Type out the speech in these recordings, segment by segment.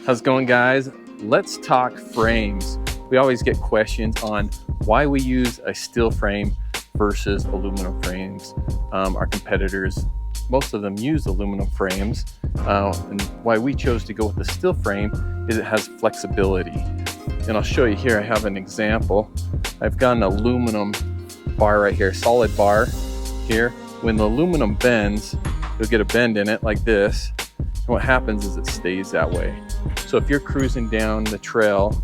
How's it going, guys? Let's talk frames. We always get questions on why we use a steel frame versus aluminum frames. Our competitors, most of them use aluminum frames, and why we chose to go with the steel frame is it has flexibility. And I'll show you here. I have an example. I've got an aluminum bar right here, solid bar here. When the aluminum bends, you'll get a bend in it like this. And what happens is it stays that way. So if you're cruising down the trail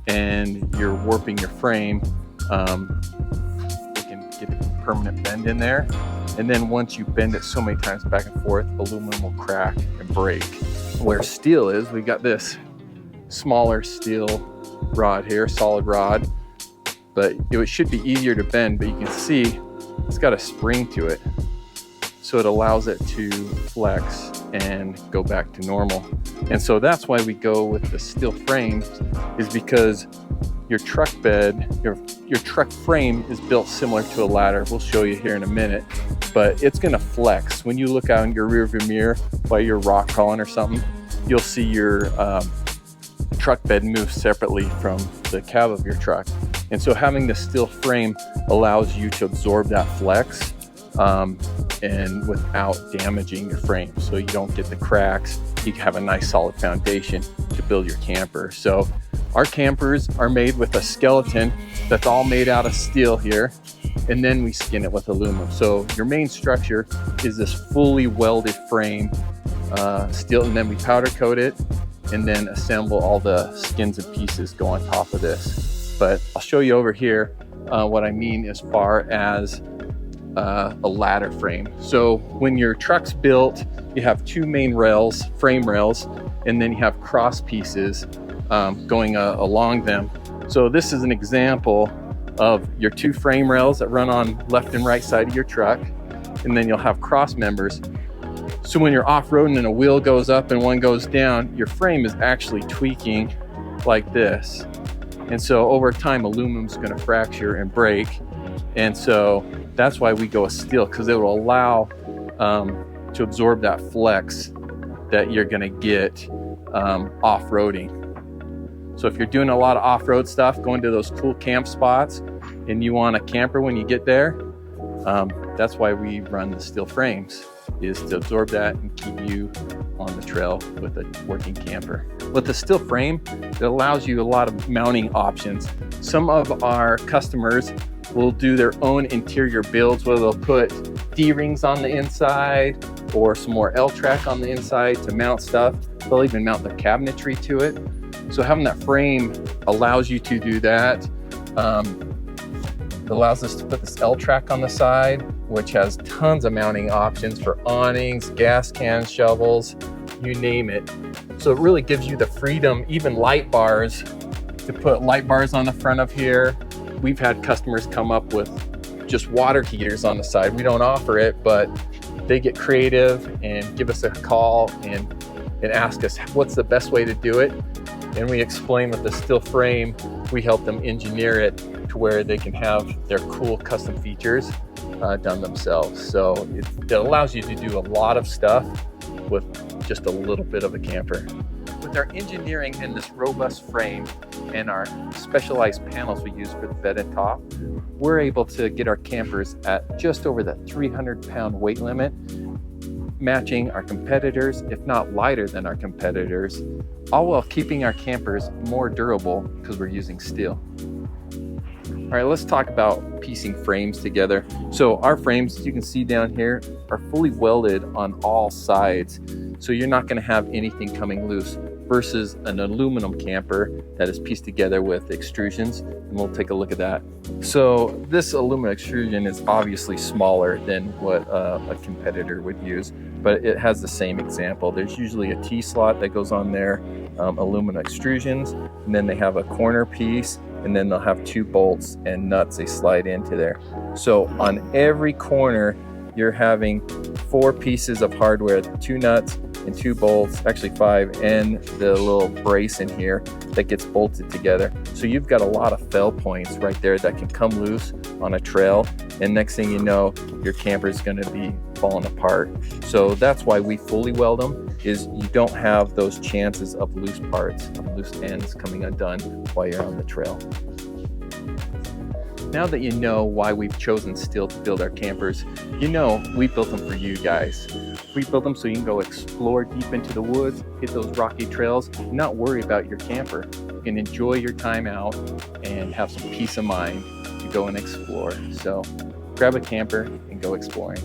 and you're warping your frame, you can get a permanent bend in there. And then once you bend it so many times back and forth, aluminum will crack and break. Where steel is, we got this smaller steel rod here, solid rod, but it should be easier to bend, but you can see it's got a spring to it. So it allows it to flex and go back to normal. And so that's why we go with the steel frames, is because your truck bed, your truck frame is built similar to a ladder. We'll show you here in a minute, but it's gonna flex. When you look out in your rearview mirror while you're rock crawling or something, you'll see your truck bed move separately from the cab of your truck. And so having the steel frame allows you to absorb that flex and without damaging your frame. So you don't get the cracks, you have a nice solid foundation to build your camper. So our campers are made with a skeleton that's all made out of steel here, and then we skin it with aluminum. So your main structure is this fully welded frame, steel, and then we powder coat it and then assemble all the skins and pieces go on top of this. But I'll show you over here what I mean as far as a ladder frame. So when your truck's built, you have two main rails, frame rails, and then you have cross pieces going along them. So this is an example of your two frame rails that run on left and right side of your truck, and then you'll have cross members. So when you're off-roading and a wheel goes up and one goes down, your frame is actually tweaking like this. And so over time, aluminum's gonna fracture and break. And so that's why we go with steel, because it will allow to absorb that flex that you're gonna get off-roading. So if you're doing a lot of off-road stuff, going to those cool camp spots, and you want a camper when you get there, that's why we run the steel frames, is to absorb that and keep you on the trail with a working camper. With the steel frame, it allows you a lot of mounting options. Some of our customers will do their own interior builds where they'll put D-rings on the inside or some more L-track on the inside to mount stuff. They'll even mount their cabinetry to it. So having that frame allows you to do that. It allows us to put this L-track on the side, which has tons of mounting options for awnings, gas cans, shovels, you name it. So it really gives you the freedom, even light bars, to put light bars on the front of here. We've had customers come up with just water heaters on the side. We don't offer it, but they get creative and give us a call and ask us what's the best way to do it. And we explain with the steel frame, we help them engineer it to where they can have their cool custom features done themselves. So it allows you to do a lot of stuff with just a little bit of a camper. With our engineering and this robust frame and our specialized panels we use for the bed and top, we're able to get our campers at just over the 300-pound weight limit, matching our competitors, if not lighter than our competitors, all while keeping our campers more durable because we're using steel. All right, let's talk about piecing frames together. So our frames, as you can see down here, are fully welded on all sides. So you're not gonna have anything coming loose versus an aluminum camper that is pieced together with extrusions, and we'll take a look at that. So this aluminum extrusion is obviously smaller than what a competitor would use, but it has the same example. There's usually a T-slot that goes on their aluminum extrusions, and then they have a corner piece, and then they'll have two bolts and nuts they slide into there. So on every corner, you're having 4 pieces of hardware, 2 nuts and 2 bolts, actually 5, and the little brace in here that gets bolted together. So you've got a lot of fail points right there that can come loose on a trail, and next thing you know, your camper is going to be falling apart. So that's why we fully weld them, is you don't have those chances of loose parts, of loose ends coming undone while you're on the trail. Now that you know why we've chosen steel to build our campers, you know we built them for you guys. We built them so you can go explore deep into the woods, hit those rocky trails, and not worry about your camper. You can enjoy your time out and have some peace of mind to go and explore. So grab a camper and go exploring.